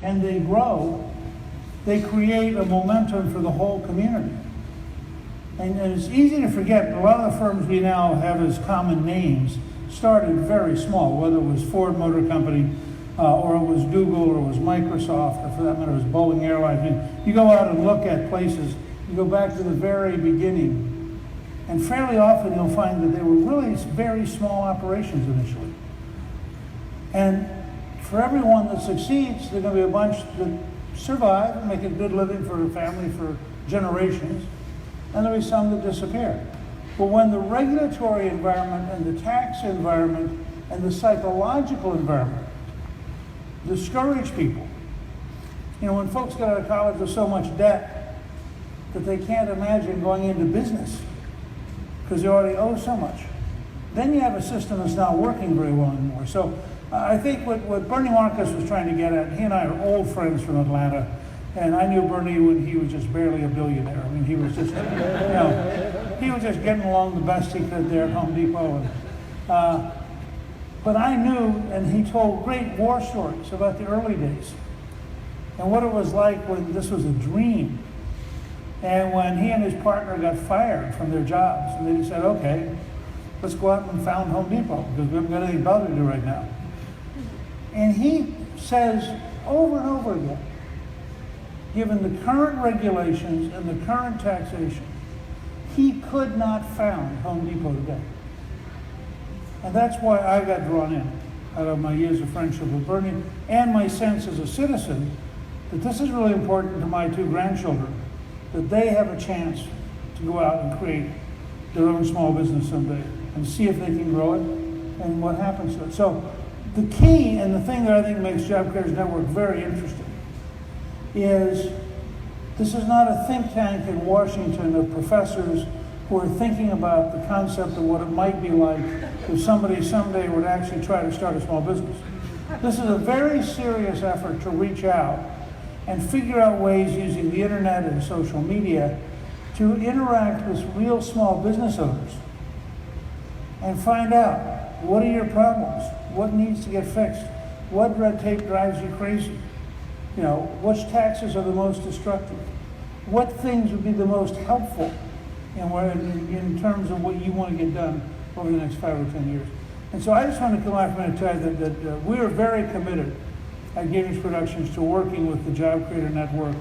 and they grow, they create a momentum for the whole community. And it's easy to forget, a lot of the firms we now have as common names started very small, whether it was Ford Motor Company, or it was Google, or it was Microsoft, or for that matter, it was Boeing Airlines. I mean, you go out and look at places, you go back to the very beginning, and fairly often you'll find that they were really very small operations initially. And for everyone that succeeds, there are going to be a bunch that survive and make a good living for a family for generations, and there'll be some that disappear. But when the regulatory environment and the tax environment and the psychological environment discourage people, you know, when folks get out of college with so much debt that they can't imagine going into business because they already owe so much, then you have a system that's not working very well anymore. So I think what Bernie Marcus was trying to get at, he and I are old friends from Atlanta, and I knew Bernie when he was just barely a billionaire. I mean, he was just, you know, he was just getting along the best he could there at Home Depot. And, but I knew, and he told great war stories about the early days and what it was like when this was a dream. And when he and his partner got fired from their jobs, and they just said, okay, let's go out and found Home Depot because we haven't got anything better to do right now. And he says over and over again, given the current regulations and the current taxation, he could not found Home Depot today. And that's why I got drawn in out of my years of friendship with Bernie and my sense as a citizen that this is really important to my two grandchildren, that they have a chance to go out and create their own small business someday and see if they can grow it and what happens to it. So the key and the thing that I think makes Job Creators Network very interesting is this is not a think tank in Washington of professors who are thinking about the concept of what it might be like if somebody someday would actually try to start a small business. This is a very serious effort to reach out and figure out ways using the internet and social media to interact with real small business owners and find out what are your problems, what needs to get fixed, what red tape drives you crazy, you know, which taxes are the most destructive, what things would be the most helpful in terms of what you want to get done over the next 5 or 10 years. And so I just want to come out and tell you that we are very committed at Gingrich Productions to working with the Job Creator Network.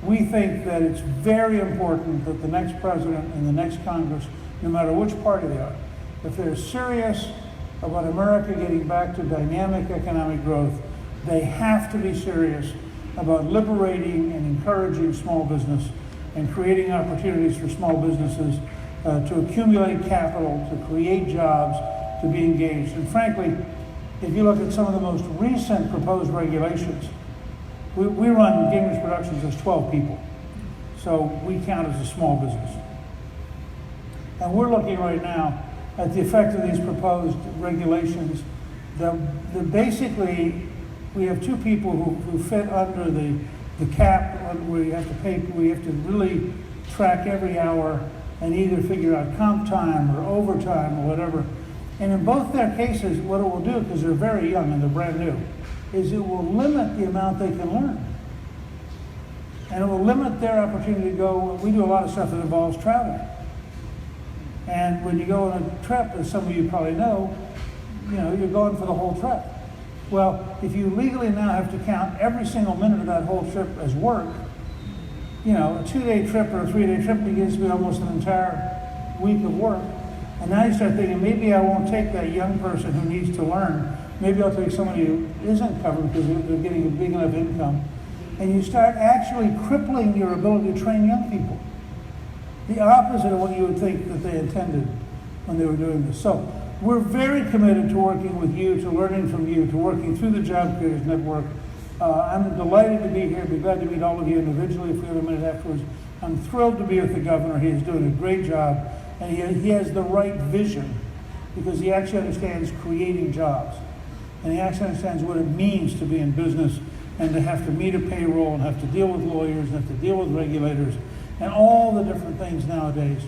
We think that it's very important that the next president and the next Congress, no matter which party they are, if they're serious about America getting back to dynamic economic growth, they have to be serious about liberating and encouraging small business and creating opportunities for small businesses to accumulate capital, to create jobs, to be engaged. And frankly, if you look at some of the most recent proposed regulations, we run Gingrich Productions as 12 people. So we count as a small business. And we're looking right now at the effect of these proposed regulations that basically we have two people who fit under the cap where you have to pay, we have to really track every hour and either figure out comp time or overtime or whatever. And in both their cases, what it will do, because they're very young and they're brand new, is it will limit the amount they can learn. And it will limit their opportunity to go. We do a lot of stuff that involves traveling. And when you go on a trip, as some of you probably know, you know, you're going for the whole trip. Well, if you legally now have to count every single minute of that whole trip as work, you know, a 2-day trip or a 3-day trip begins to be almost an entire week of work. And now you start thinking, maybe I won't take that young person who needs to learn. Maybe I'll take somebody who isn't covered because they're getting a big enough income. And you start actually crippling your ability to train young people. The opposite of what you would think that they intended when they were doing this. So we're very committed to working with you, to learning from you, to working through the Job Creators Network. I'm delighted to be here. I'd be glad to meet all of you individually if we have a minute afterwards. I'm thrilled to be with the governor. He is doing a great job. And he has the right vision because he actually understands creating jobs. And he actually understands what it means to be in business and to have to meet a payroll and have to deal with lawyers and have to deal with regulators and all the different things nowadays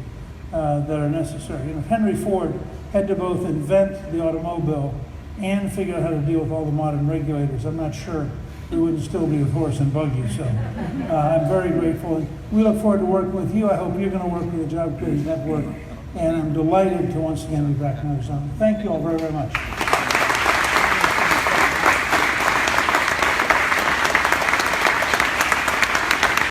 that are necessary. You know, Henry Ford had to both invent the automobile and figure out how to deal with all the modern regulators. I'm not sure we wouldn't still be with horse and buggy. So I'm very grateful. And we look forward to working with you. I hope you're going to work with the Job Creators Network. And I'm delighted to once again be back in Arizona. Thank you all very, very much.